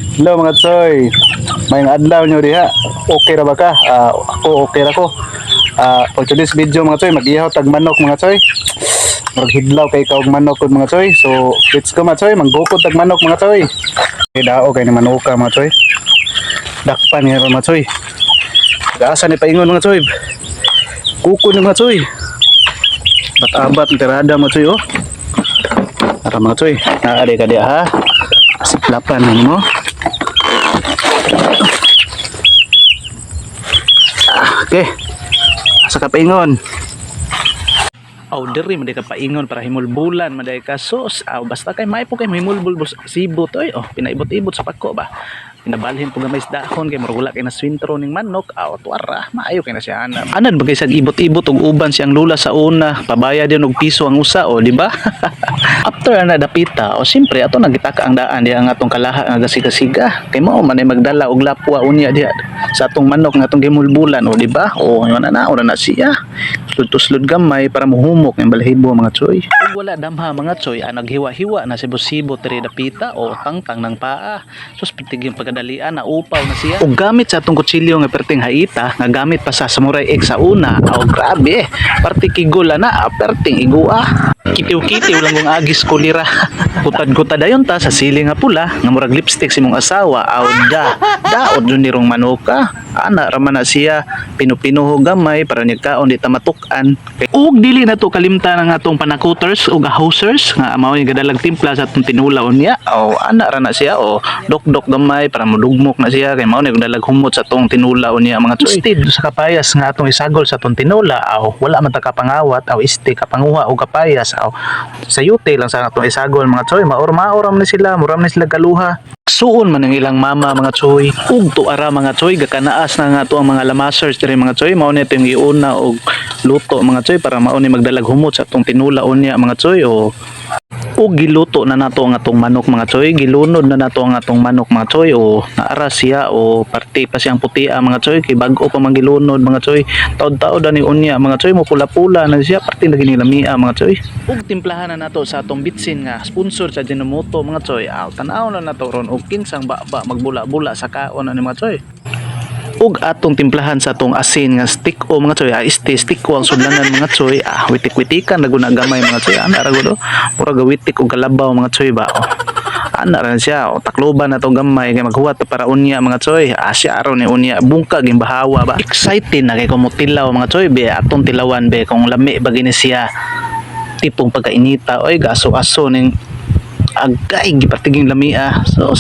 Hello mga choy. May adlaw nyo diha. Okay ra ba ka? Ako okay ra ko. For today's video mga choy, mag-ihaw tag manok mga choy. Maghidlaw kay kaog manok kod mga choy. So, let's go mga choy, manggukod tag manok mga choy. Kay dao kay ni manuka mga choy. Dakpan ni mga choy. Gaasa ni paingon mga choy. Kuko ni mga choy. Bat-abat tirada mga choy oh. Para mga choy, naade ka dia ha. Siplapan mo. Okay. Asa ka paingon? Diri man ka paingon para himulbulan maday ka sus. Basta kay may po kay himulbul sibot oy. Pinaibot-ibot sa pako ba. Pinabalhin po gamay dahon kay marugula kay na swintro ning manok. Tuwara, maayo kay na siya anam. Anan bagay sa ibot-ibot og uban siyang lula sa una. Pabaya din og piso ang usa di ba? After na dapita siyempre ato nagitaka ang daan diha ang atong kalaha nga gasiga-siga. Kay mao man ay magdala og lapwa unya diha sa atong manok nga atong gimulbulan di ba? Ora na siya. Sulod-sulod gamay para muhumok ng balahibo mga choy. Kung wala damha mga choy, naghiwa-hiwa na sibo-sibo tiri dapita tangtang ng paa. Sus pitig yung pagkadalian na upaw na siya. Ug gamit sa atong kutsilyo nga perting haita, nga gamit pa sa Samurai X sa una. Grabe. Parti kigula na, perting igua. Kitiw-kitiw lang kung agis kulira. Gutad-gutad ayon ta sa sili nga pula, nga murag lipstick si mong asawa. Daot dun nirong manuka. Ana raman na siya pinupinuho gamay para nagkaon di ta matukan. Ug dili na to kalimtan ang atong panakuters ug hosers nga mao yung gadalag timpla sa atong tinulaon niya. Ana ra na siya dok-dok gamay para modugmok na siya kay mao ni dalag humot sa atong tinulaon niya mga choy. Instead sa kapayas nga atong isagol sa atong tinula wala man ta kapangawat iste kapanguha og kapayas sa yute lang sa atong isagol mga choy. Maor-maoram na sila, muram na sila kaluha. Suon man ang ilang mama mga choy. Ug tuara mga choy gakanaas na nga to ang mga lamasers diri mga choy. Mao ni itong iuna og luto mga choy para mao ni magdalag humot sa atong tinula unya mga choy ug giluto na nato ang atong manok mga choy. Gilunod na nato ang atong manok mga choy naara siya parte pa siyang putia mga choy kay bag-o pa man gilunod mga choy. Taod-taod ani unya mga choy mo pula-pula na siya parte na ginilamia mga choy. Ug timplahan na nato sa atong bitsin nga sponsor sa Jinomoto mga choy. Tan-aw na nato ron og kinsang baba magbula-bula sa kaon ani mga choy. Ug atong timplahan sa atong asin nga stick mga choy stick ang sudlanan mga choy witik-witikan na guna gamay mga choy ana ra gud pura gawitik og kalabaw mga choy ba ana ra siya takloban na to gamay kay maghuwat para unya mga choy siya aron ni unya bungkag imbahawa ba excited na kay kumutilaw mga choy be atong tilawan be kung lami ba gini siya tipong pagkainita gaso-aso ning agay gipatiging lamia so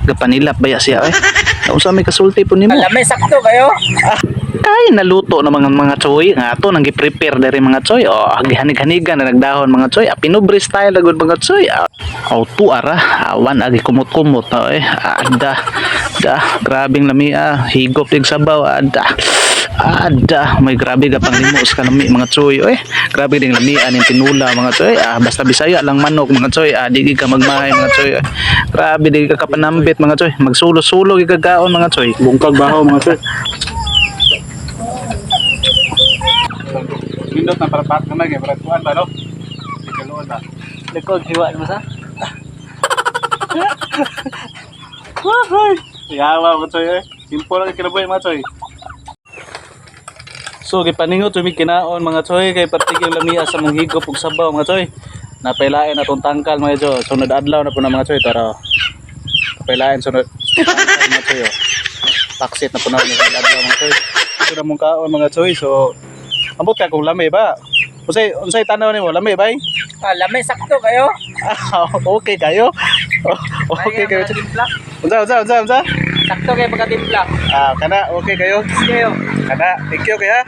gapanilap baya siya unsa may kasulti po nimo lamay sakto kayo kay naluto na mga choy nga ato nang gi-prepare diri mga choy gihanig-hanigan na nagdahon mga choy pinubre style agud mga choy tuara awan agi kumot-kumot grabing lamia higop dig sabaw may grabe ka pang limos ka lami mga choy grabe ding lami aning tinula mga choy basta Bisaya lang manok mga choy di ka magmahay mga choy grabe di ka kapanambit mga choy magsulo-sulo gigagaon mga choy bungkag bahaw mga choy pindot na para pat ka na para tuan ba no ikaluon na likod hiwa mo sa yawa mga choy simple lang kinabuhi mga choy. So gipaningot umi kinaon mga choy kay partigil lamia sa mong higop ug sabaw mga choy. Napailain atong tangkal mga choy. Sunod adlaw na po na mga choy tara. Napailain sunod mga choy. Taksit na po na adlaw mga choy. Ito na mong kaon mga choy. So ambot ka kung lami ba? Unsay tanaw nimo lami bay? lamay sakto kayo Okay kayo? Okay kayo. Unsa? sakto kayo pagkatimpla Kana okay kayo? kayo Kana thank you kaya.